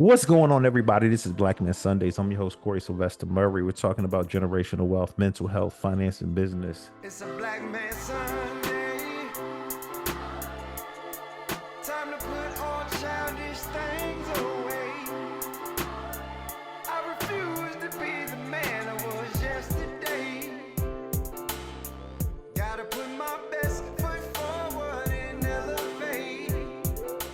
What's going on, everybody? This is Black Men Sundays. I'm your host, Corey Sylvester Murray. We're talking about generational wealth, mental health, finance, and business. It's a black man Sunday. Time to put all childish things away. I refuse to be the man I was yesterday. Gotta put my best foot forward and elevate.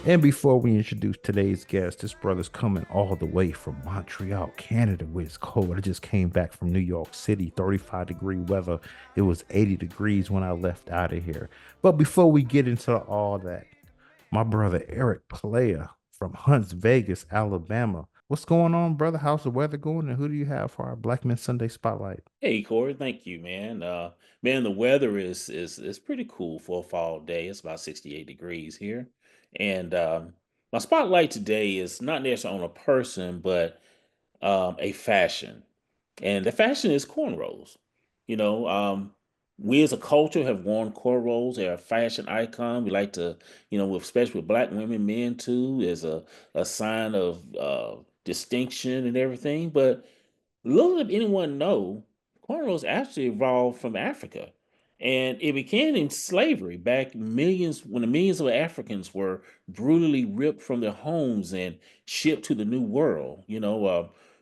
And before we introduce today's guest, this brother's coming all the way from Montreal, Canada, where it's cold. I just came back from New York City, 35-degree weather. It was 80 degrees when I left out of here. But before we get into all that, my brother Eric Player from Hunts Vegas, Alabama. What's going on, brother? How's the weather going? And who do you have for our Black Men Sunday Spotlight? Hey Corey, thank you, man. Man, the weather is pretty cool for a fall day. It's about 68 degrees here. And my spotlight today is not necessarily on a person, but a fashion. And the fashion is cornrows. You know, we as a culture have worn cornrows. They're a fashion icon. We like to, especially with black women, men too, as a sign of distinction and everything. But little did anyone know, cornrows actually evolved from Africa. And it began in slavery back millions when the millions of Africans were brutally ripped from their homes and shipped to the New World,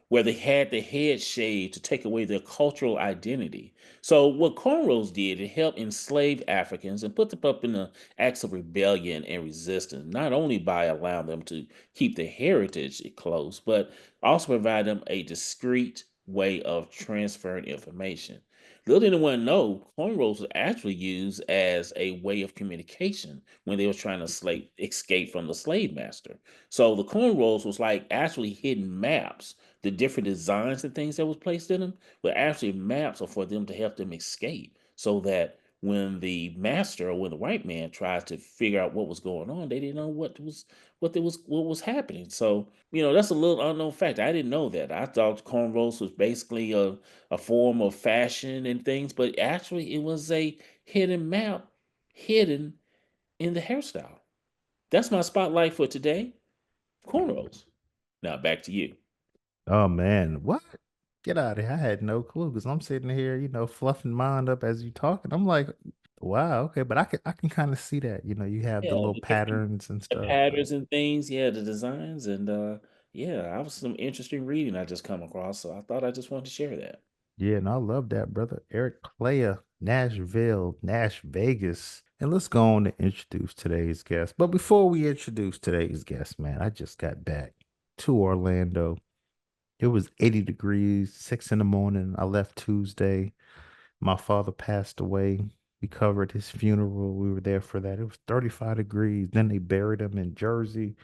where they had their head shaved to take away their cultural identity. So, what cornrows did, it helped enslave Africans and put them up in the acts of rebellion and resistance, not only by allowing them to keep their heritage close, but also provide them a discreet way of transferring information. Little did anyone know, cornrows was actually used as a way of communication when they were trying to escape from the slave master. So the cornrows was like actually hidden maps. The different designs and things that was placed in them were actually maps for them to help them escape, so that when the master or when the white man tried to figure out what was going on, they didn't know what was happening. So that's a little unknown fact. I didn't know that. I thought cornrows was basically a form of fashion and things, but actually it was a hidden map hidden in the hairstyle. That's my spotlight for today. Cornrows. Now back to you. Oh man, what? Get out of here. I had no clue because I'm sitting here, fluffing mine up as you talking. I'm like, wow, okay, but I can kind of see that. You have the Yeah, little the different patterns and the stuff. patterns and things, yeah, the designs, and yeah, that was some interesting reading I just come across. So I thought I just wanted to share that. Yeah, and I love that, brother. Eric Player, Nashville, Nash Vegas. And let's go on to introduce today's guest. But before we introduce today's guest, man, I just got back to Orlando. It was 80 degrees, 6 in the morning. I left Tuesday. My father passed away. We covered his funeral. We were there for that. It was 35 degrees. Then they buried him in Jersey.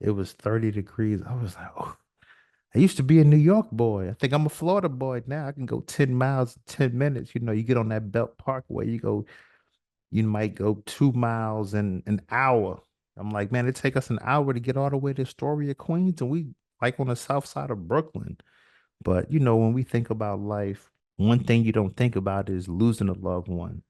It was 30 degrees. I was like, oh, I used to be a New York boy. I think I'm a Florida boy now. I can go 10 miles in 10 minutes. You get on that Belt Parkway, you might go 2 miles in an hour. I'm like, man, it take us an hour to get all the way to Astoria, Queens, and we like on the south side of Brooklyn. But when we think about life, one thing you don't think about is losing a loved one.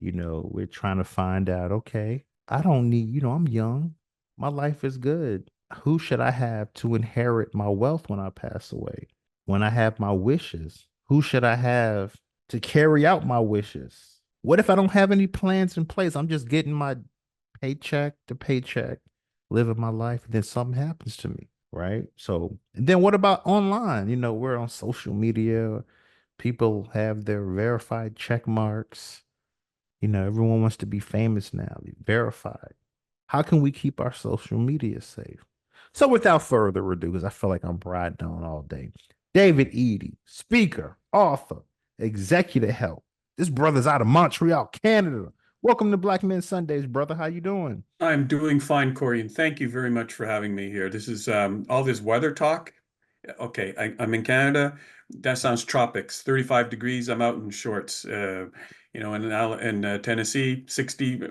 We're trying to find out, okay, I don't need, I'm young. My life is good. Who should I have to inherit my wealth when I pass away? When I have my wishes, who should I have to carry out my wishes? What if I don't have any plans in place? I'm just getting my paycheck to paycheck, living my life, and then something happens to me, right? So, and then what about online? We're on social media. People have their verified check marks. Everyone wants to be famous now, verified. How can we keep our social media safe? So, without further ado, because I feel like I'm riding on all day, David Edey, speaker, author, executive help. This brother's out of Montreal, Canada. Welcome to Black Men Sundays, brother. How you doing? I'm doing fine, Corey, and thank you very much for having me here. This is all this weather talk. Okay, I'm in Canada. That sounds tropics. 35 degrees. I'm out in shorts. In Tennessee, 60.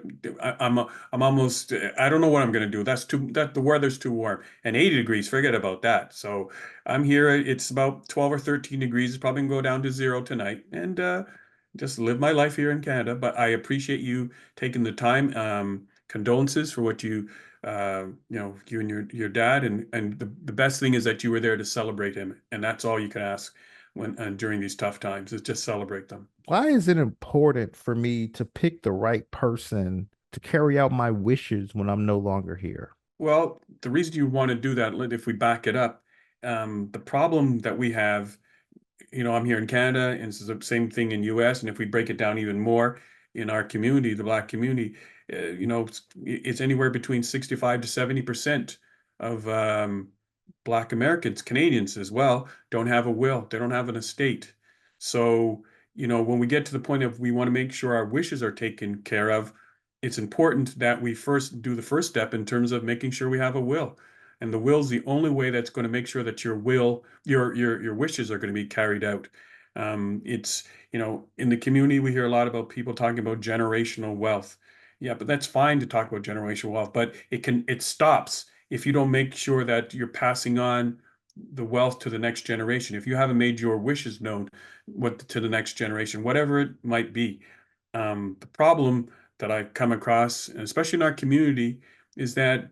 I'm almost. I don't know what I'm going to do. The weather's too warm. And 80 degrees. Forget about that. So I'm here. It's about 12 or 13 degrees. It's probably going to go down to zero tonight, and just live my life here in Canada. But I appreciate you taking the time. Condolences for what you you and your dad, and the best thing is that you were there to celebrate him, and that's all you can ask when and during these tough times is just celebrate them. Why is it important for me to pick the right person to carry out my wishes when I'm no longer here? Well, the reason you want to do that, if we back it up, the problem that we have, I'm here in Canada, and it's the same thing in US. And if we break it down even more in our community, the Black community, it's anywhere between 65 to 70% of Black Americans, Canadians as well, don't have a will. They don't have an estate. So, when we get to the point of we want to make sure our wishes are taken care of, it's important that we first do the first step in terms of making sure we have a will. And the will is the only way that's going to make sure that your wishes are going to be carried out. It's, in the community, we hear a lot about people talking about generational wealth. Yeah, but that's fine to talk about generational wealth, but it stops if you don't make sure that you're passing on the wealth to the next generation. If you haven't made your wishes known to the next generation, whatever it might be. The problem that I've come across, and especially in our community, is that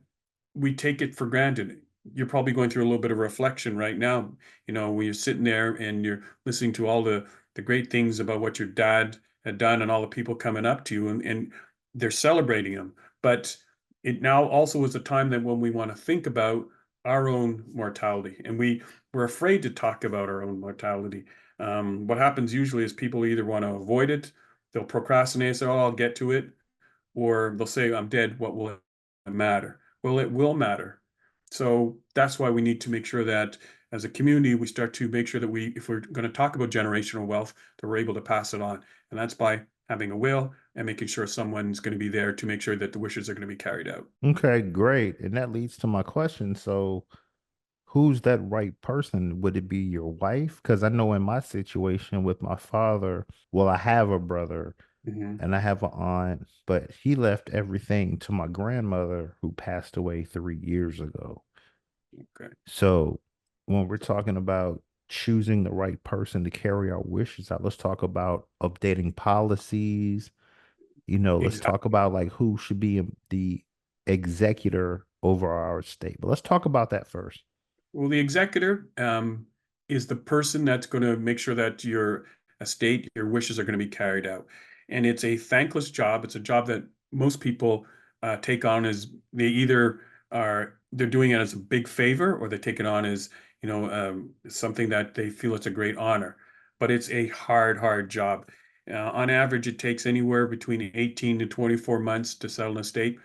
we take it for granted. You're probably going through a little bit of reflection right now, when you're sitting there and you're listening to all the great things about what your dad had done and all the people coming up to you, and they're celebrating him. But it now also is a time that when we want to think about our own mortality, and we're afraid to talk about our own mortality. What happens usually is people either want to avoid it, they'll procrastinate, say, "Oh, I'll get to it," or they'll say, "I'm dead. What will it matter?" Well, it will matter. So that's why we need to make sure that as a community, we start to make sure that if we're going to talk about generational wealth, that we're able to pass it on. And that's by having a will and making sure someone's going to be there to make sure that the wishes are going to be carried out. Okay, great. And that leads to my question. So, who's that right person? Would it be your wife? Because I know in my situation with my father, well, I have a brother Mhm. and I have an aunt, but he left everything to my grandmother who passed away 3 years ago. Okay. So when we're talking about choosing the right person to carry our wishes out, let's talk about updating policies. Let's talk Exactly. about like who should be the executor over our estate. But let's talk about that first. Well, the executor is the person that's going to make sure that your estate, your wishes are going to be carried out. And it's a thankless job. It's a job that most people take on as they're doing it as a big favor, or they take it on as, something that they feel it's a great honor. But it's a hard, hard job. On average, it takes anywhere between 18 to 24 months to settle an estate.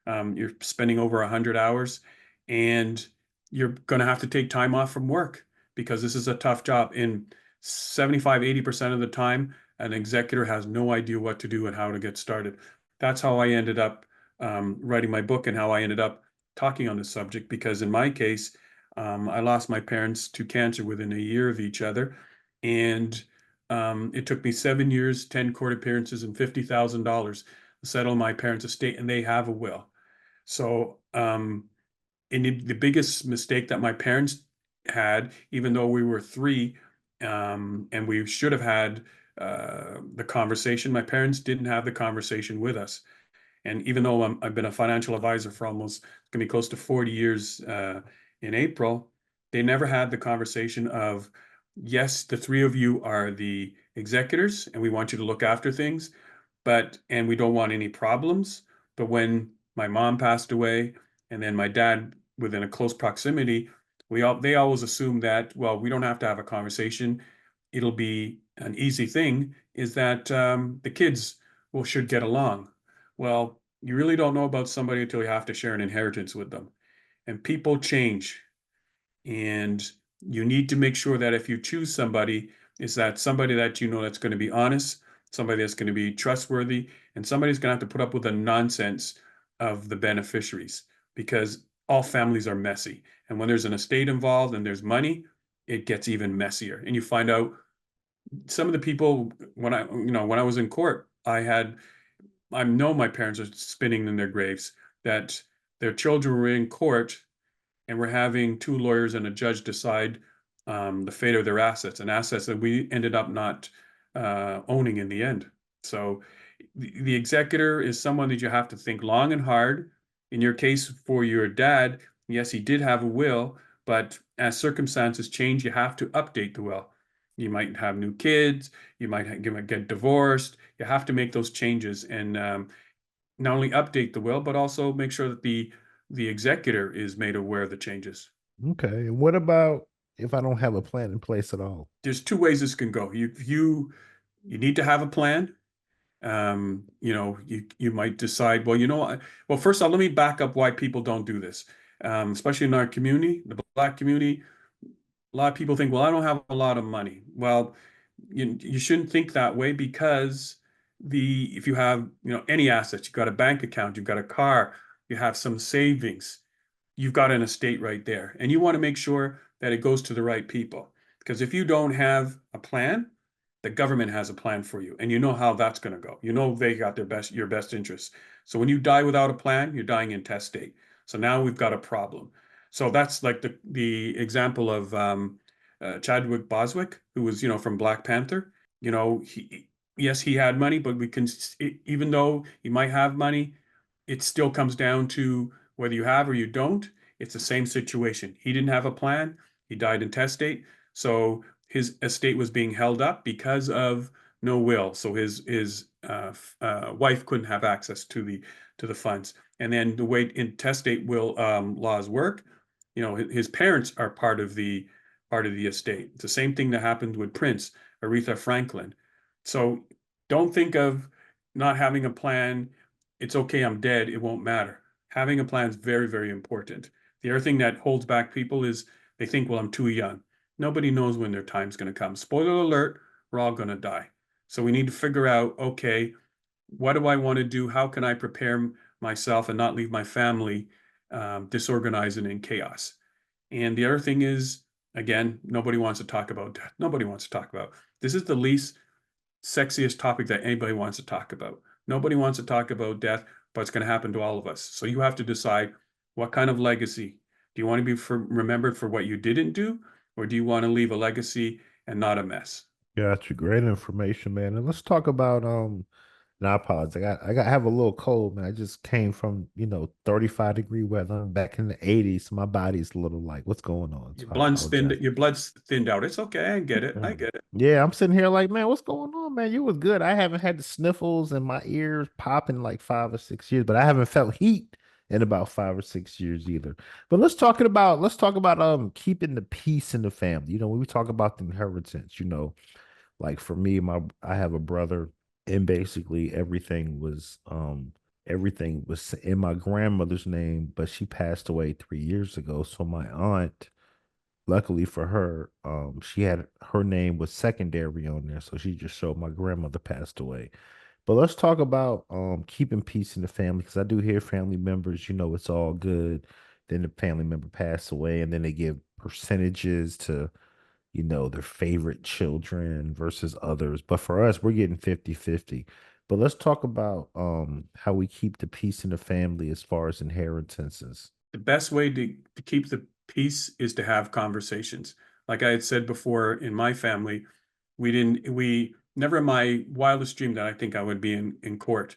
You're spending over 100 hours. And you're going to have to take time off from work because this is a tough job. And 75-80% of the time, an executor has no idea what to do and how to get started. That's how I ended up writing my book and how I ended up talking on this subject. Because in my case, I lost my parents to cancer within a year of each other. And it took me 7 years, 10 court appearances, and $50,000 to settle my parents' estate. And they have a will. So, and the biggest mistake that my parents had, even though we were three, and we should have had the conversation, my parents didn't have the conversation with us. And even though I've been a financial advisor for almost, it's going to be close to 40 years in April, they never had the conversation of, yes, the three of you are the executors, and we want you to look after things, and we don't want any problems. But when my mom passed away, and then my dad within a close proximity, they always assume that, well, we don't have to have a conversation. It'll be an easy thing, is that the kids should get along. Well, you really don't know about somebody until you have to share an inheritance with them. And people change. And you need to make sure that if you choose somebody, is that somebody that you know that's going to be honest, somebody that's going to be trustworthy, and somebody's going to have to put up with the nonsense of the beneficiaries, because all families are messy. And when there's an estate involved and there's money, it gets even messier. And you find out some of the people, when I was in court, I know my parents are spinning in their graves that their children were in court and we're having two lawyers and a judge decide the fate of their assets, and assets that we ended up not owning in the end. So the executor is someone that you have to think long and hard In your case, for your dad, yes, he did have a will, but as circumstances change, you have to update the will. You might have new kids, you might get divorced. You have to make those changes and not only update the will, but also make sure that the executor is made aware of the changes. Okay. And what about if I don't have a plan in place at all? There's two ways this can go. You need to have a plan. You might decide, well, well, first of all, let me back up why people don't do this. Especially in our community, the Black community, a lot of people think, well, I don't have a lot of money. Well, you shouldn't think that way because if you have, any assets, you've got a bank account, you've got a car, you have some savings, you've got an estate right there. And you want to make sure that it goes to the right people. Because if you don't have a plan, the government has a plan for you. And you know how that's going to go. You know they got your best interests. So when you die without a plan, you're dying intestate. So now we've got a problem. So that's like the example of Chadwick Boswick, who was, from Black Panther. Yes, he had money, but even though he might have money, it still comes down to whether you have or you don't. It's the same situation. He didn't have a plan. He died intestate. So his estate was being held up because of no will. So his wife couldn't have access to the funds. And then the way intestate will laws work, his parents are part of the estate. It's the same thing that happened with Prince, Aretha Franklin. So don't think of not having a plan. It's okay, I'm dead. It won't matter. Having a plan is very, very important. The other thing that holds back people is they think, well, I'm too young. Nobody knows when their time's going to come. Spoiler alert, we're all going to die. So we need to figure out, okay, what do I want to do? How can I prepare myself and not leave my family disorganized and in chaos? And the other thing is, again, nobody wants to talk about death. Nobody wants to talk about. This is the least sexiest topic that anybody wants to talk about. Nobody wants to talk about death, but it's going to happen to all of us. So you have to decide, what kind of legacy. Do you want to be remembered for what you didn't do, or do you want to leave a legacy and not a mess? Gotcha. Great information, man. And let's talk about and I apologize. I have a little cold, man. I just came from, 35-degree weather. I'm back in the 80s. So my body's a little like, what's going on? So I apologize. Your blood's thinned out. It's okay. I get it. I Mm. get it. Yeah, I'm sitting here like, man, what's going on, man? You was good. I haven't had the sniffles and my ears popping like 5 or 6 years, but I haven't felt heat in about 5 or 6 years either. But let's talk about keeping the peace in the family. When we talk about the inheritance, like for me, I have a brother, and basically everything was in my grandmother's name, but she passed away 3 years ago. So my aunt, luckily for her, she had her name was secondary on there, so she just showed my grandmother passed away. But let's talk about keeping peace in the family, because I do hear family members, it's all good. Then the family member pass away, and then they give percentages to their favorite children versus others. But for us, we're getting 50-50. But let's talk about how we keep the peace in the family as far as inheritances. The best way to keep the peace is to have conversations. Like I had said before, in my family, we never in my wildest dream that I think I would be in court.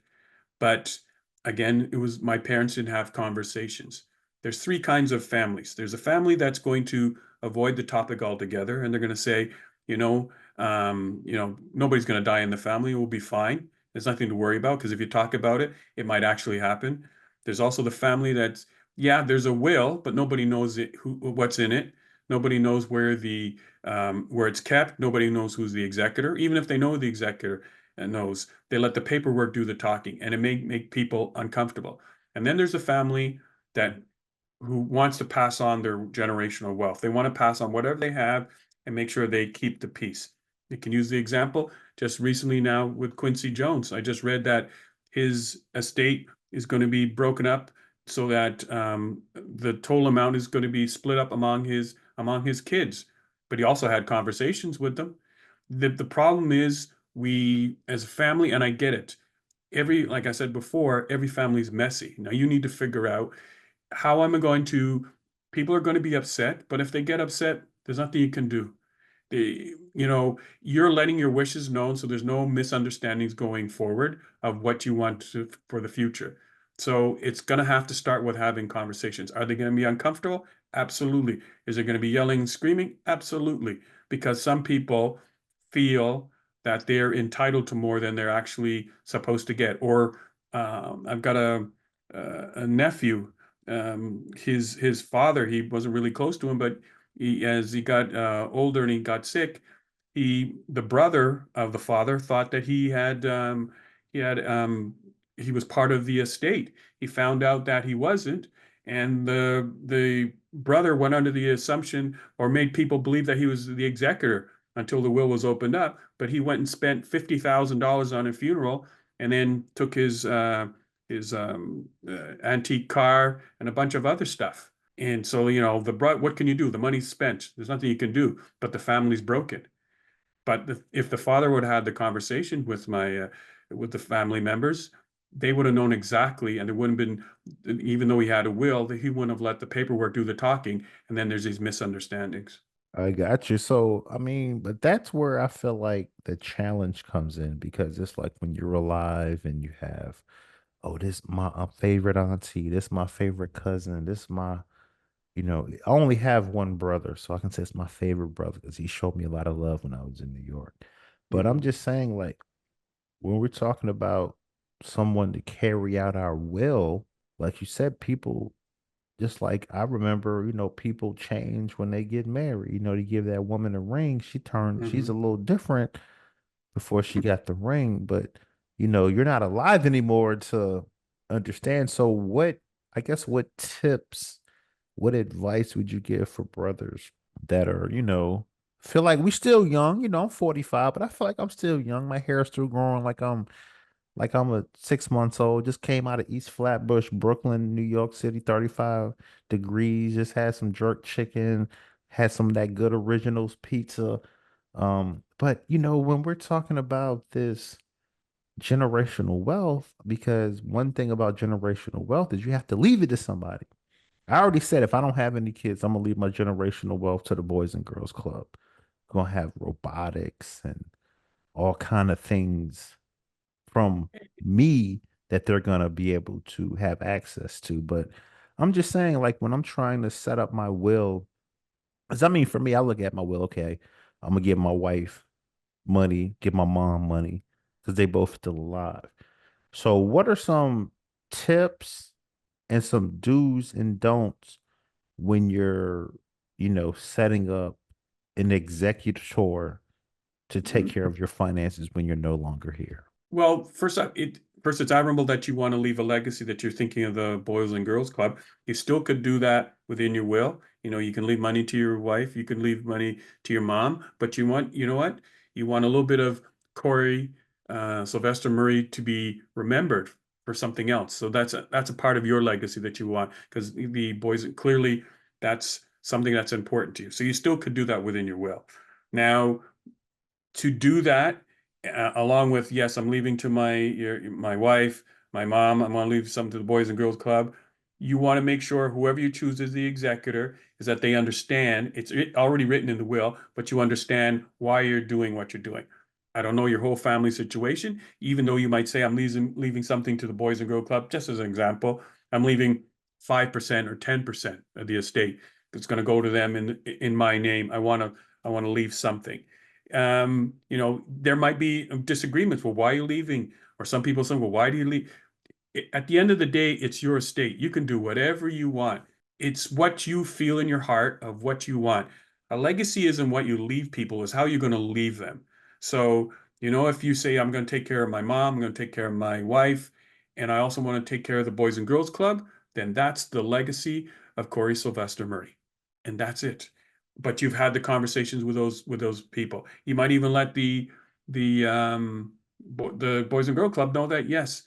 But again, it was my parents didn't have conversations. There's three kinds of families. There's a family that's going to avoid the topic altogether, and they're going to say, nobody's going to die in the family. It will be fine. There's nothing to worry about because if you talk about it, it might actually happen. There's also the family that's, yeah, there's a will, but nobody knows what's in it. Nobody knows where it's kept. Nobody knows who's the executor. Even if they know the executor knows, they let the paperwork do the talking, and it may make people uncomfortable. And then there's a family that who wants to pass on their generational wealth. They want to pass on whatever they have and make sure they keep the peace. You can use the example just recently now with Quincy Jones. I just read that his estate is going to be broken up so that the total amount is going to be split up among his kids. But he also had conversations with them. The problem is we as a family, and I get it. Like I said before, every family is messy. Now you need to figure out how am I going to, people are going to be upset, but if they get upset, there's nothing you can do. You're letting your wishes known, so there's no misunderstandings going forward of what you want for the future. So it's going to have to start with having conversations. Are they going to be uncomfortable? Absolutely. Is it going to be yelling and screaming? Absolutely. Because some people feel that they're entitled to more than they're actually supposed to get. Or I've got a nephew. His father, he wasn't really close to him, but as he got older and he got sick, the brother of the father thought that he had he was part of the estate. He found out that he wasn't, and the brother went under the assumption or made people believe that he was the executor until the will was opened up. But he went and spent $50,000 on a funeral, and then took his antique car and a bunch of other stuff. And so, what can you do? The money's spent. There's nothing you can do, but the family's broken. But if the father would have had the conversation with the family members, they would have known exactly, and there wouldn't have been, even though he had a will, that he wouldn't have let the paperwork do the talking, and then there's these misunderstandings. I got you. So, I mean, but that's where I feel like the challenge comes in because it's like when you're alive and you have, oh, this my favorite auntie, this my favorite cousin, this my, I only have one brother, so I can say it's my favorite brother because he showed me a lot of love when I was in New York. But I'm Mhm. just saying, like, when we're talking about someone to carry out our will, like you said, people just like I remember, people change when they get married. To give that woman a ring, she's a Mhm. little different before she got the ring, but you're not alive anymore to understand. So I guess what tips, what advice would you give for brothers that are, feel like we still young, I'm 45, but I feel like I'm still young. My hair is still growing like I'm a 6 months old. Just came out of East Flatbush, Brooklyn, New York City, 35 degrees. Just had some jerk chicken, had some of that good originals pizza. But when we're talking about this generational wealth, because one thing about generational wealth is you have to leave it to somebody. I already said if I don't have any kids, I'm gonna leave my generational wealth to the Boys and Girls Club. Gonna have robotics and all kind of things from me that they're gonna be able to have access to. But I'm just saying, like when I'm trying to set up my will, because I mean, for me, I look at my will. Okay, I'm gonna give my wife money, give my mom money, because they both still alive. So, what are some tips and some do's and don'ts when you're, setting up an executor to take care of your finances when you're no longer here? Well, first it's admirable that you want to leave a legacy, that you're thinking of the Boys and Girls Club. You still could do that within your will. You can leave money to your wife, you can leave money to your mom, but you know what? You want a little bit of Corey, Sylvester Murray to be remembered for something else. So that's a part of your legacy that you want, because the boys, clearly that's something that's important to you. So you still could do that within your will. Now, to do that, along with, yes, I'm leaving to my wife, my mom, I'm going to leave some to the Boys and Girls Club. You want to make sure whoever you choose as the executor is that they understand it's already written in the will, but you understand why you're doing what you're doing. I don't know your whole family situation, even though you might say I'm leaving something to the Boys and Girls Club. Just as an example, I'm leaving 5% or 10% of the estate that's going to go to them in my name. I want to leave something. There might be disagreements. Well, why are you leaving? Or some people say, well, why do you leave? At the end of the day, it's your estate. You can do whatever you want. It's what you feel in your heart of what you want. A legacy isn't what you leave people, it's how you're going to leave them. So, if you say, I'm going to take care of my mom, I'm going to take care of my wife, and I also want to take care of the Boys and Girls Club, then that's the legacy of Corey Sylvester Murray. And that's it. But you've had the conversations with those people. You might even let the Boys and Girl Club know that, yes,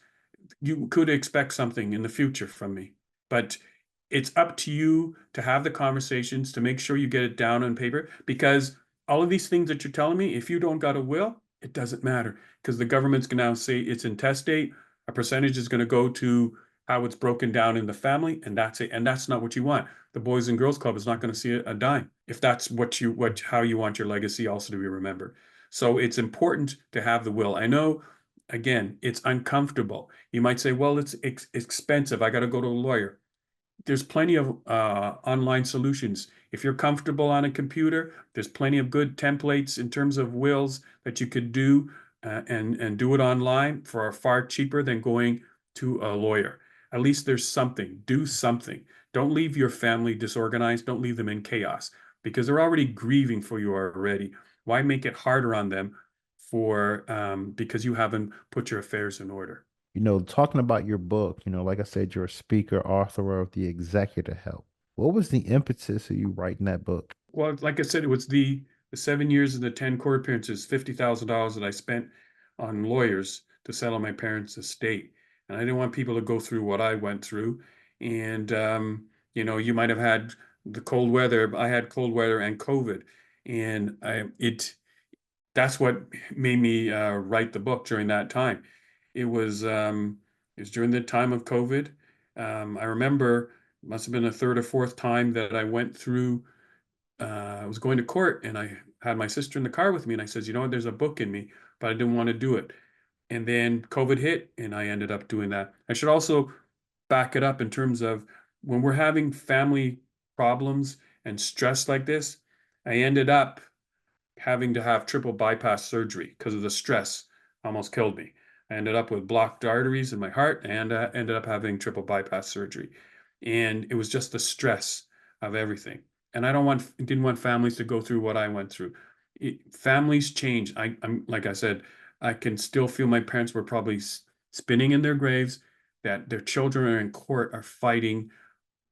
you could expect something in the future from me. But it's up to you to have the conversations, to make sure you get it down on paper, because all of these things that you're telling me, if you don't got a will, it doesn't matter, because the government's going to now say it's intestate. A percentage is going to go to how it's broken down in the family, and that's it. And that's not what you want. The Boys and Girls Club is not going to see a dime if that's how you want your legacy also to be remembered. So it's important to have the will. I know again, it's uncomfortable. You might say, well, it's expensive. I got to go to a lawyer. There's plenty of online solutions. If you're comfortable on a computer, there's plenty of good templates in terms of wills that you could do and do it online for far cheaper than going to a lawyer. At least there's something. Do something. Don't leave your family disorganized. Don't leave them in chaos because they're already grieving for you already. Why make it harder on them for because you haven't put your affairs in order? Talking about your book, like I said, you're a speaker, author of The Executor Help. What was the impetus of you writing that book? Well, like I said, it was the 7 years and the 10 court appearances, $50,000 that I spent on lawyers to settle my parents' estate. And I didn't want people to go through what I went through. And, you might have had the cold weather. I had cold weather and COVID. And that's what made me write the book during that time. It was during the time of COVID. I remember it must have been the third or fourth time that I went through I was going to court and I had my sister in the car with me and I says, there's a book in me, but I didn't want to do it. And then COVID hit and I ended up doing that. I should also back it up in terms of when we're having family problems and stress like this, I ended up having to have triple bypass surgery because of the stress almost killed me. I ended up with blocked arteries in my heart and ended up having triple bypass surgery. And it was just the stress of everything. And didn't want families to go through what I went through. Families change. I'm like I said, I can still feel my parents were probably spinning in their graves, that their children are in court are fighting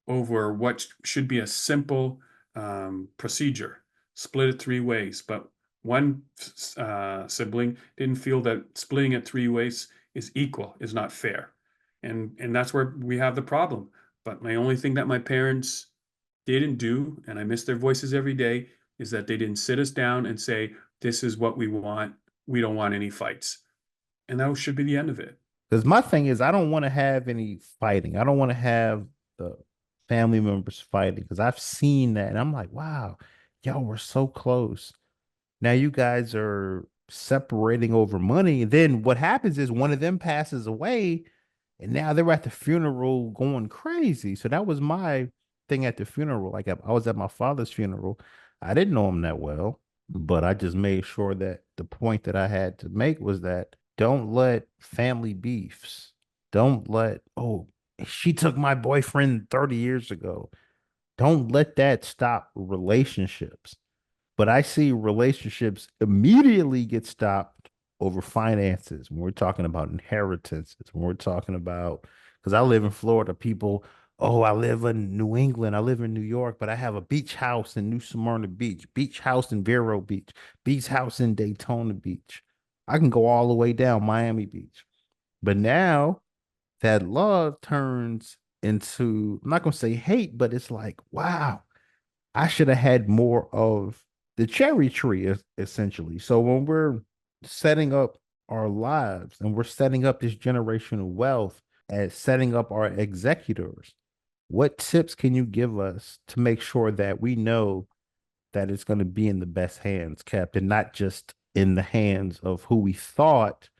over what should be a simple procedure, split it three ways. But one sibling didn't feel that splitting it three ways is equal, is not fair. And that's where we have the problem. But my only thing that my parents didn't do, and I miss their voices every day, is that they didn't sit us down and say, this is what we want. We don't want any fights. And that should be the end of it. Because my thing is, I don't want to have any fighting. I don't want to have the family members fighting because I've seen that and I'm like, wow, y'all were so close. Now you guys are separating over money. And then what happens is one of them passes away and now they're at the funeral going crazy. So that was my thing at the funeral. Like I was at my father's funeral. I didn't know him that well, but I just made sure that the point that I had to make was that don't let family beefs, don't let, oh, she took my boyfriend 30 years ago. Don't let that stop relationships. But I see relationships immediately get stopped over finances when we're talking about inheritances, when we're talking about, because I live in Florida, people, oh, I live in New England, I live in New York, but I have a beach house in New Smyrna Beach, beach house in Vero Beach, beach house in Daytona Beach. I can go all the way down Miami Beach. But now that love turns into, I'm not going to say hate, but it's like, wow, I should have had more of the cherry tree, essentially. So when we're setting up our lives and we're setting up this generational wealth as setting up our executors, what tips can you give us to make sure that we know that it's going to be in the best hands kept and not just in the hands of who we thought?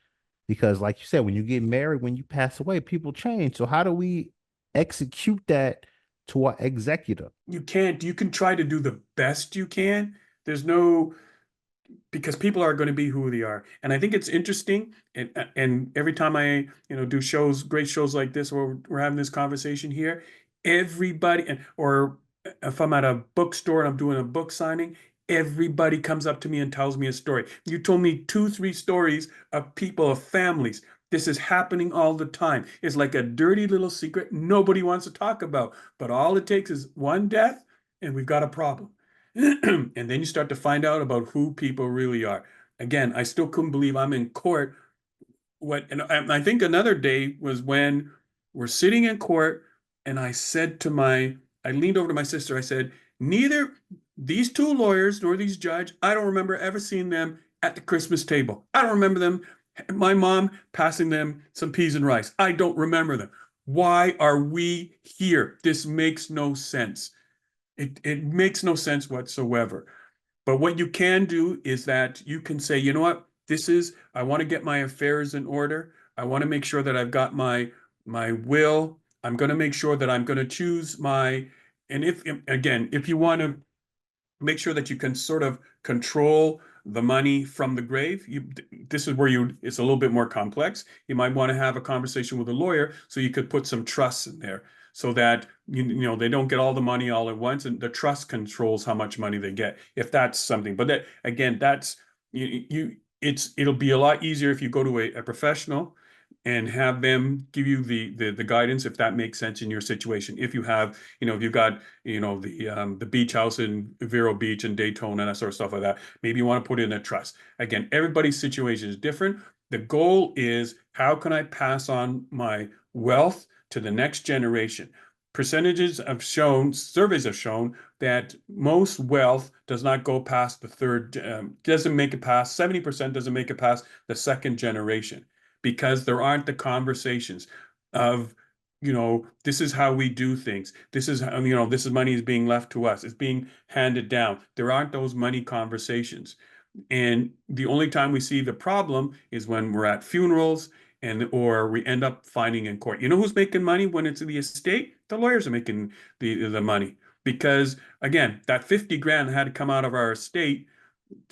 Because, like you said, when you get married, when you pass away, people change. So, how do we execute that to our executor? You can try to do the best you can. There's no, because people are going to be who they are. And I think it's interesting. And every time I, do shows, great shows like this, where we're having this conversation here, everybody, or if I'm at a bookstore and I'm doing a book signing, everybody comes up to me and tells me a story. You told me 2, 3 stories of people, of families. This is happening all the time. It's like a dirty little secret nobody wants to talk about. But all it takes is one death, and we've got a problem. And then you start to find out about who people really are. Again, I still couldn't believe I'm in court. And I think another day was when we're sitting in court, and I leaned over to my sister. I said, neither these two lawyers nor these judge, I don't remember ever seeing them at the Christmas table. I don't remember them, my mom passing them some peas and rice. I don't remember them. Why are we here? This makes no sense. It makes no sense whatsoever. But what you can do is that you can say, you know what? I want to get my affairs in order. I want to make sure that I've got my will. I'm going to make sure that I'm going to choose my, and if again, if you want to make sure that you can sort of control the money from the grave. This is where it's a little bit more complex. You might want to have a conversation with a lawyer so you could put some trusts in there so that they don't get all the money all at once, and the trust controls how much money they get, if that's something. But that again, that's it'll be a lot easier if you go to a professional and have them give you the guidance if that makes sense in your situation. If you have, if you've got, the beach house in Vero Beach and Daytona and that sort of stuff like that, maybe you want to put in a trust. Again, everybody's situation is different. The goal is, how can I pass on my wealth to the next generation? Surveys have shown that most wealth does not go past the third, doesn't make it past, 70% doesn't make it past the second generation, because there aren't the conversations of, this is how we do things. This is how, this is money is being left to us. It's being handed down. There aren't those money conversations. And the only time we see the problem is when we're at funerals or we end up finding in court. You know who's making money when it's the estate? The lawyers are making the money. Because again, that 50 grand had to come out of our estate,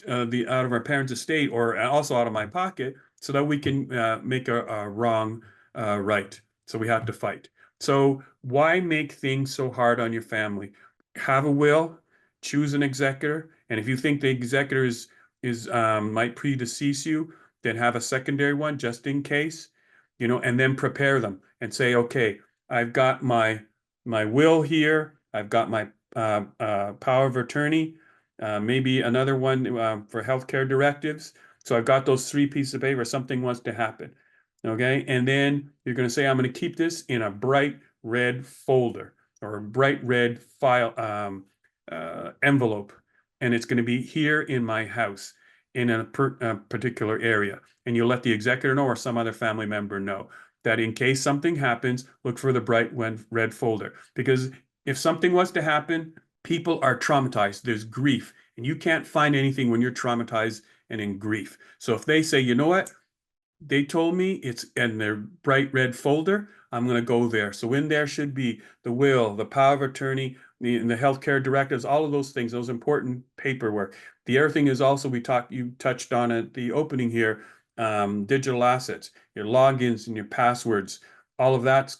out of our parents' estate, or also out of my pocket, so that we can make a wrong right. So we have to fight. So why make things so hard on your family? Have a will, choose an executor, and if you think the executor is might predecease you, then have a secondary one just in case, and then prepare them and say, okay, I've got my will here, I've got my power of attorney, maybe another one for healthcare directives. So I've got those three pieces of paper if something wants to happen. Okay. And then you're going to say, I'm going to keep this in a bright red folder or a bright red file envelope. And it's going to be here in my house in a particular area. And you'll let the executor know or some other family member know that in case something happens, look for the bright red folder. Because if something was to happen, people are traumatized. There's grief, and you can't find anything when you're traumatized and in grief. So if they say, you know what, they told me it's in their bright red folder, I'm going to go there. So in there should be the will, the power of attorney, and the healthcare directives, all of those things, those important paperwork. The other thing is also, you touched on at the opening here, digital assets, your logins and your passwords. All of that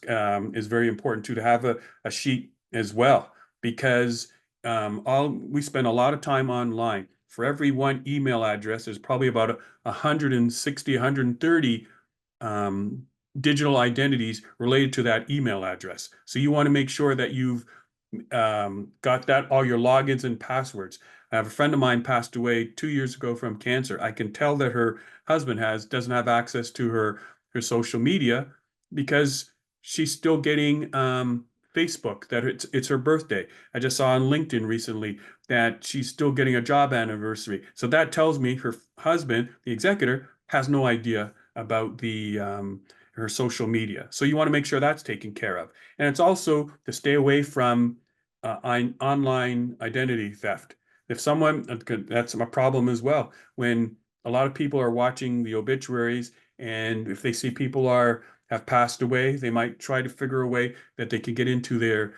is very important too, to have a sheet as well, because we spend a lot of time online. For every one email address, there's probably about 160, 130 digital identities related to that email address. So you want to make sure that you've got that, all your logins and passwords. I have a friend of mine passed away 2 years ago from cancer. I can tell that her husband doesn't have access to her social media because she's still getting Facebook, that it's her birthday. I just saw on LinkedIn recently that she's still getting a job anniversary. So that tells me her husband, the executor, has no idea about her social media. So you want to make sure that's taken care of. And it's also to stay away from online identity theft. If someone, that's a problem as well. When a lot of people are watching the obituaries, and if they see people have passed away, they might try to figure a way that they can get into their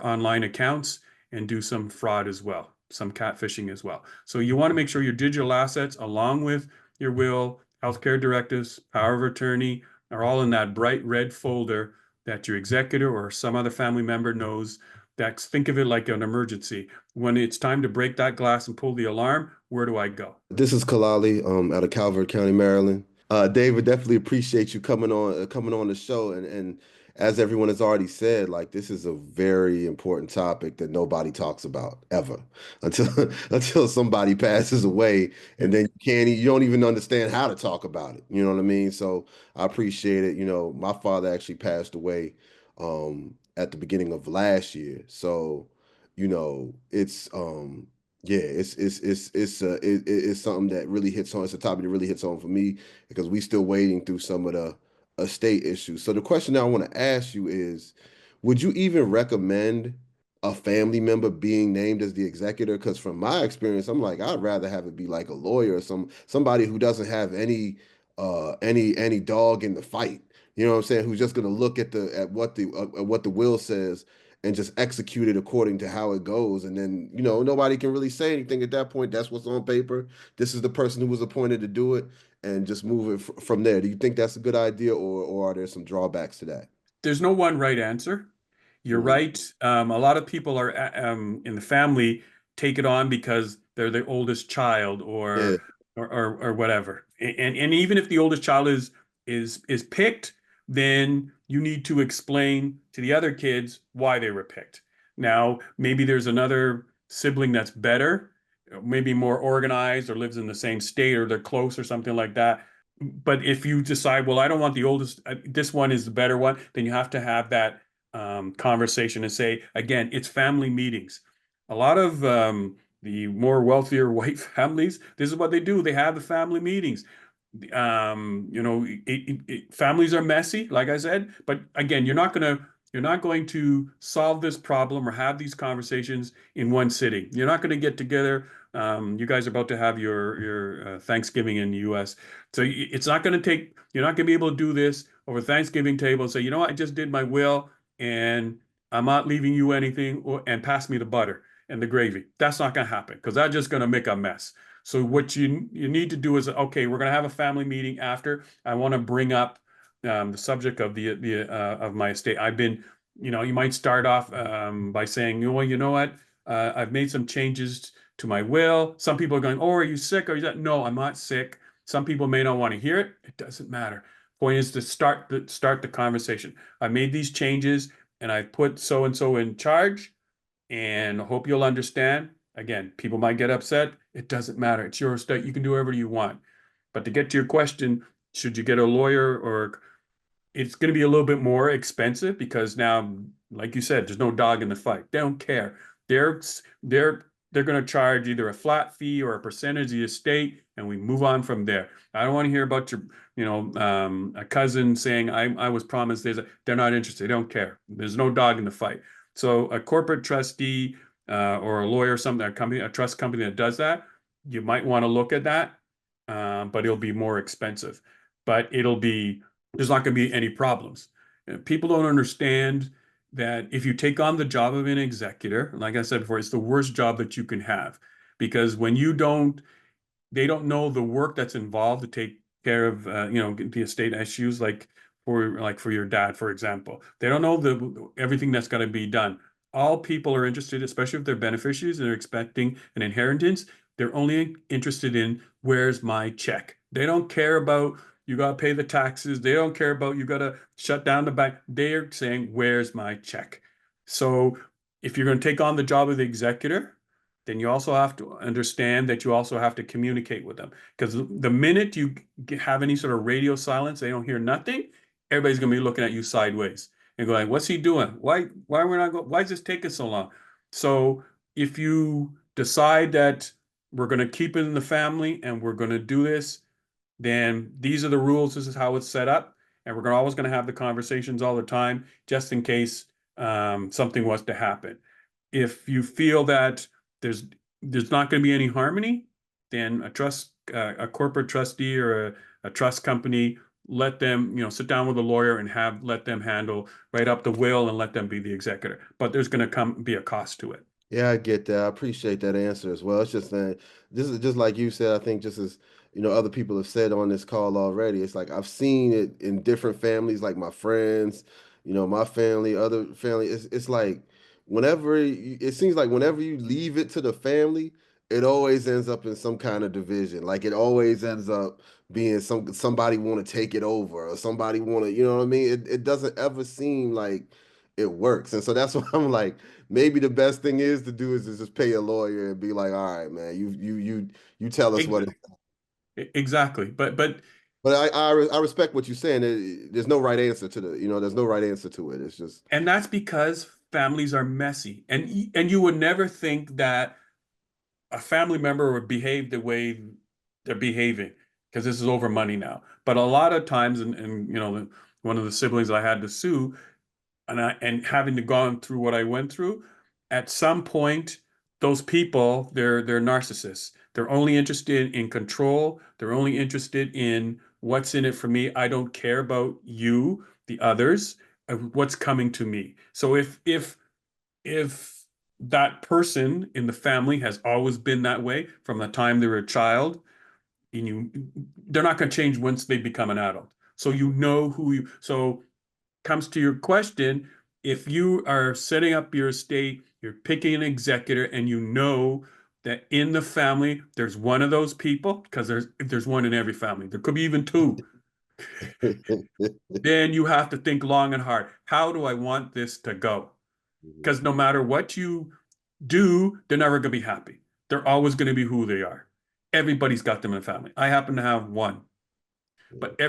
online accounts and do some fraud as well, some catfishing as well. So you want to make sure your digital assets, along with your will, healthcare directives, power of attorney, are all in that bright red folder that your executor or some other family member knows. Think of it like an emergency. When it's time to break that glass and pull the alarm, where do I go? This is Kalali, out of Calvert County, Maryland. David, definitely appreciate you coming on the show. And as everyone has already said, like, this is a very important topic that nobody talks about ever until until somebody passes away, and then you don't even understand how to talk about it. You know what I mean? So I appreciate it. My father actually passed away at the beginning of last year. So, it's yeah, it's something that really hits on. It's a topic that really hits on for me because we still waiting through some of the estate issues. So the question that I want to ask you is, would you even recommend a family member being named as the executor? Because from my experience, I'm like, I'd rather have it be like a lawyer or somebody who doesn't have any dog in the fight. You know what I'm saying? Who's just gonna look at what the will says and just execute it according to how it goes. And then, nobody can really say anything at that point. That's what's on paper. This is the person who was appointed to do it, and just move it from there. Do you think that's a good idea, or are there some drawbacks to that? There's no one right answer. You're Mhm. right. A lot of people are in the family take it on because they're the oldest child Yeah. or whatever. And even if the oldest child is picked, then you need to explain to the other kids why they were picked. Now, maybe there's another sibling that's better, maybe more organized or lives in the same state or they're close or something like that. But if you decide, well, I don't want the oldest, this one is the better one, then you have to have that conversation and say, again, it's family meetings. A lot of the more wealthier white families, this is what they do. They have the family meetings. Families are messy, like I said, but again, you're not going to solve this problem or have these conversations in one sitting. You're not going to get together. You guys are about to have your Thanksgiving in the U.S. So it's not going to take, you're not going to be able to do this over Thanksgiving table and say, you know what, I just did my will and I'm not leaving you anything and pass me the butter and the gravy. That's not going to happen because that's just going to make a mess. So what you need to do is, okay, we're going to have a family meeting after. I want to bring up the subject of the of my estate. I've been, you might start off by saying, well, you know what, I've made some changes to my will. Some people are going, oh, are you sick? Or is that? No, I'm not sick. Some people may not want to hear it. It doesn't matter. Point is to start the conversation. I made these changes and I put so and so in charge, and hope you'll understand. Again, people might get upset. It doesn't matter. It's your estate. You can do whatever you want. But to get to your question, should you get a lawyer or it's going to be a little bit more expensive because now, like you said, there's no dog in the fight. They don't care. They're they're they're going to charge either a flat fee or a percentage of the estate, and we move on from there. I don't want to hear about your, a cousin saying I was promised this. They're not interested. They don't care. There's no dog in the fight. So a corporate trustee or a lawyer, something, a trust company that does that, you might want to look at that, but it'll be more expensive. But there's not going to be any problems. People don't understand that if you take on the job of an executor, like I said before, it's the worst job that you can have because when they don't know the work that's involved to take care of, the estate issues, like for your dad, for example. They don't know everything that's got to be done. All people are interested, especially if they're beneficiaries and they're expecting an inheritance, they're only interested in where's my check. They don't care about you got to pay the taxes. They don't care about you got to shut down the bank. They're saying, where's my check? So if you're going to take on the job of the executor, then you also have to understand that you also have to communicate with them. Because the minute you have any sort of radio silence, they don't hear nothing, everybody's going to be looking at you sideways and going, what's he doing? Why we're not going, why is this taking so long? So if you decide that we're going to keep it in the family and we're going to do this, then these are the rules. This is how it's set up. And we're always going to have the conversations all the time, just in case something was to happen. If you feel that there's there's not going to be any harmony, then a corporate trustee or a trust company, let them, sit down with a lawyer and let them write up the will and let them be the executor. But there's going to be a cost to it. Yeah, I get that. I appreciate that answer as well. It's just that this is just like you said, I think just as other people have said on this call already. It's like I've seen it in different families, like my friends, my family, other family. It's like it seems like whenever you leave it to the family, it always ends up in some kind of division. Like it always ends up being somebody want to take it over or somebody want to, you know what I mean? It doesn't ever seem like it works. And so that's why I'm like, maybe the best thing is to do is to just pay a lawyer and be like, all right, man, you tell us what it. Exactly. But I respect what you're saying. There's no right answer to there's no right answer to it. It's just And that's because families are messy. And you would never think that a family member would behave the way they're behaving because this is over money now. But a lot of times, and one of the siblings I had to sue, and having to gone through what I went through, at some point, those people, they're narcissists. They're only interested in control. They're only interested in what's in it for me. I don't care about you, the others, what's coming to me. So if that person in the family has always been that way from the time they were a child, and they're not going to change once they become an adult. So you know who you, so comes to your question, if you are setting up your estate, you're picking an executor, and you know that in the family there's one of those people, because there's one in every family, there could be even two, then you have to think long and hard. How do I want this to go? Because no matter what you do, they're never going to be happy. They're always going to be who they are. Everybody's got them in a family. I happen to have one. But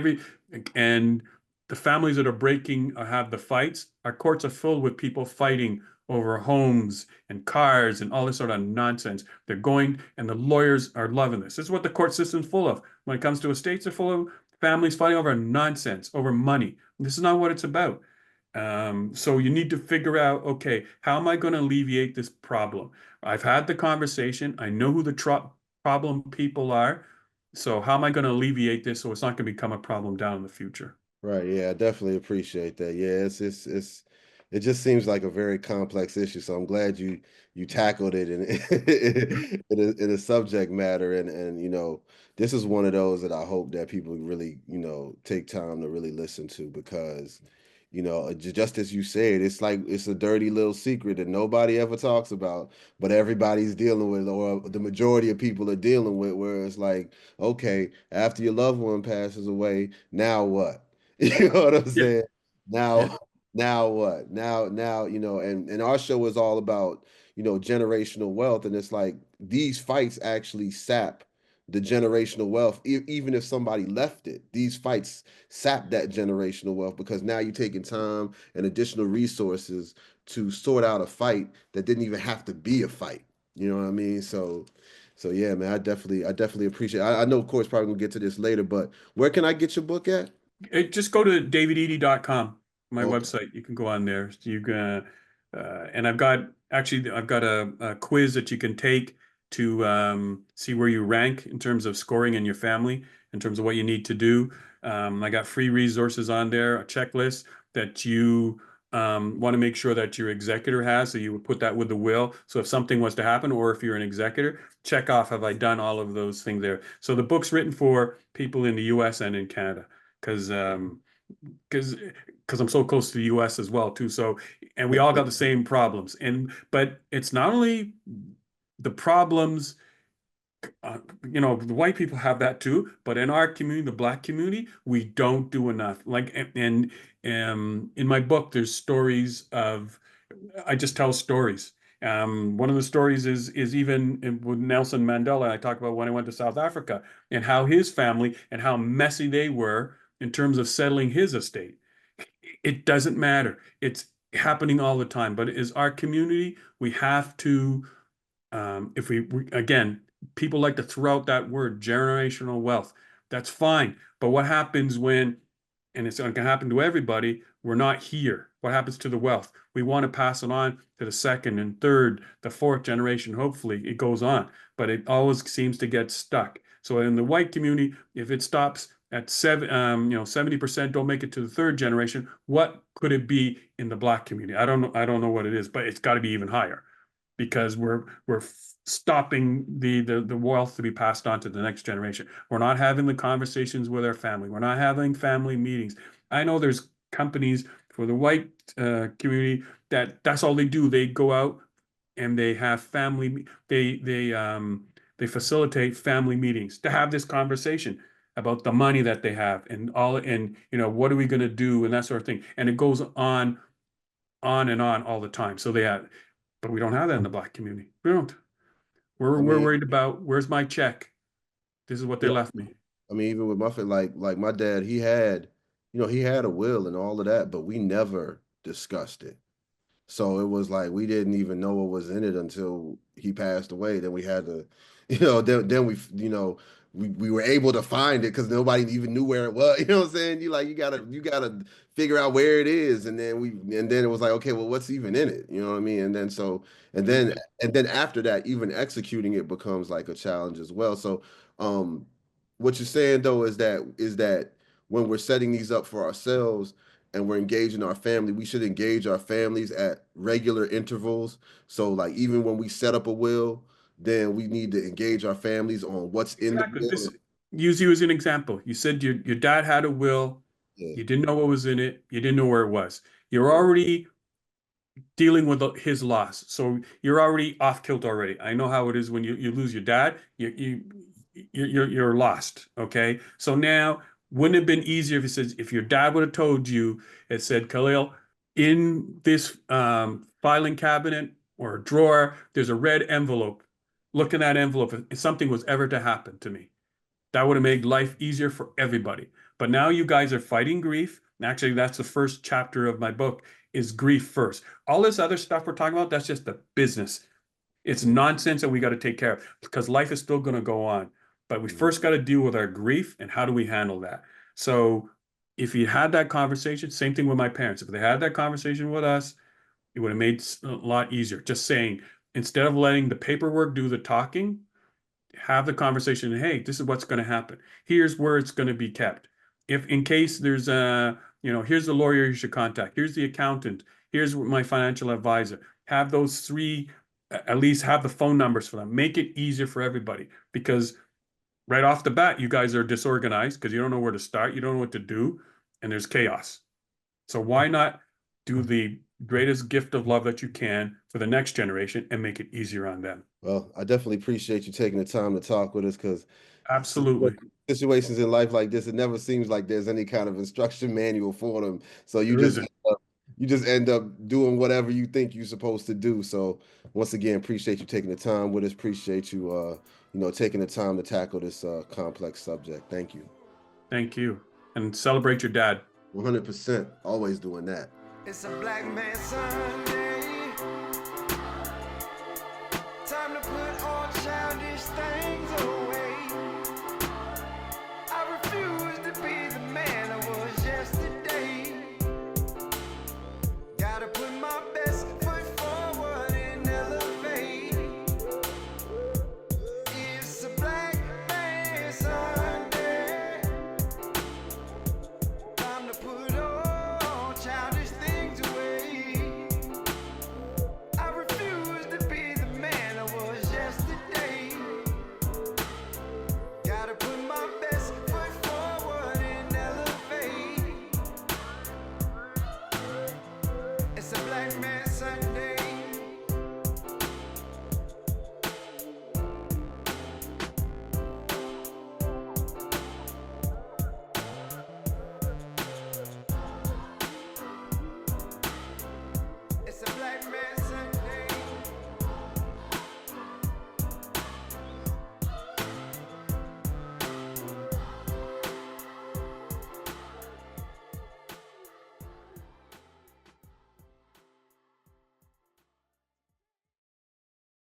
and the families that are breaking or have the fights, our courts are filled with people fighting over homes and cars and all this sort of nonsense. They're going, and the lawyers are loving this. This is what the court system's full of. When it comes to estates, they're full of families fighting over nonsense, over money. This is not what it's about. So you need to figure out, okay, how am I going to alleviate this problem? I've had the conversation. I know who the problem people are. So how am I going to alleviate this so it's not going to become a problem down in the future? Right. Yeah, I definitely appreciate that. Yeah, it's it just seems like a very complex issue. So I'm glad you tackled it in in a subject matter, and this is one of those that I hope that people really, take time to really listen to, because just as you said, it's like it's a dirty little secret that nobody ever talks about, but everybody's dealing with, or the majority of people are dealing with, where it's like, okay, after your loved one passes away, now what? You know what I'm Yeah, saying? yeah, Now what? Now, and our show is all about, generational wealth. And it's like these fights actually sap the generational wealth. Even if somebody left it, these fights sap that generational wealth, because now you're taking time and additional resources to sort out a fight that didn't even have to be a fight. You know what I mean? So yeah, man, I definitely appreciate it. I know, of course, probably gonna get to this later, but where can I get your book at? just go to davidedey.com, my Okay. website. You can go on there. You can, and I've got a quiz that you can take to see where you rank in terms of scoring in your family, in terms of what you need to do. I got free resources on there, a checklist that you want to make sure that your executor has. So you would put that with the will. So if something was to happen, or if you're an executor, check off, have I done all of those things there? So the book's written for people in the US and in Canada, because because I'm so close to the US as well too. So, and we all got the same problems. But it's not only the problems, the white people have that too, but in our community, the black community, we don't do enough. Like, in my book, there's stories of, I just tell stories. One of the stories is even with Nelson Mandela. I talk about when I went to South Africa and how his family and how messy they were in terms of settling his estate. It doesn't matter. It's happening all the time. But as our community, we have to, if again, people like to throw out that word, generational wealth. That's fine. But what happens when, and it's going to happen to everybody, we're not here? What happens to the wealth? We want to pass it on to the second and third, the fourth generation. Hopefully it goes on, but it always seems to get stuck. So in the white community, if it stops at 70% don't make it to the third generation, what could it be in the black community? I don't know what it is, but it's got to be even higher, because we're stopping the wealth to be passed on to the next generation. We're not having the conversations with our family. We're not having family meetings. I know there's companies for the white community that's all they do. They go out and they have family. They facilitate family meetings to have this conversation about the money that they have and all, and what are we going to do and that sort of thing. And it goes on and on all the time. So but we don't have that in the black community. We don't. We're I we're mean, worried about, where's my check? This is what they yeah, left me. I mean, even with my like my dad, he had a will and all of that, but we never discussed it. So it was like we didn't even know what was in it until he passed away. Then we had to, then we, we were able to find it because nobody even knew where it was. You know what I'm saying? You gotta figure out where it is, and then it was like, okay, well, what's even in it? You know what I mean? And then so and then Okay. and then after that, even executing it becomes like a challenge as well. So, what you're saying though is that when we're setting these up for ourselves and we're engaging our family, we should engage our families at regular intervals. So like even when we set up a will, then we need to engage our families on what's in the Exactly. will. This use you as an example. You said your dad had a will. Yeah, You didn't know what was in it. You didn't know where it was. You're yeah, already dealing with his loss. So you're already off kilt already. I know how it is when you lose your dad, you're lost. Okay. So now wouldn't it have been easier if it says if your dad would have told you, it said, Khalil, in this filing cabinet or drawer, there's a red envelope. Look in that envelope if something was ever to happen to me. That would have made life easier for everybody. But now you guys are fighting grief. Actually, that's the first chapter of my book is grief first. All this other stuff we're talking about, that's just the business. It's nonsense that we got to take care of because life is still going to go on. But we mhm, first got to deal with our grief and how do we handle that? So if you had that conversation, same thing with my parents. If they had that conversation with us, it would have made it a lot easier. Just saying, instead of letting the paperwork do the talking, have the conversation. Hey, this is what's going to happen. Here's where it's going to be kept. If in case there's here's the lawyer you should contact. Here's the accountant. Here's my financial advisor. Have those three, at least have the phone numbers for them. Make it easier for everybody because right off the bat, you guys are disorganized because you don't know where to start. You don't know what to do, and there's chaos. So why not do the greatest gift of love that you can for the next generation and make it easier on them? well, I definitely appreciate you taking the time to talk with us because Absolutely. situations in life like this, it never seems like there's any kind of instruction manual for them. So There isn't. you just end up doing whatever you think you're supposed to do. So once again, appreciate you taking the time with us. Appreciate you, taking the time to tackle this complex subject. Thank you. Thank you. And celebrate your dad. 100%. Always doing that. It's a black man's Sunday.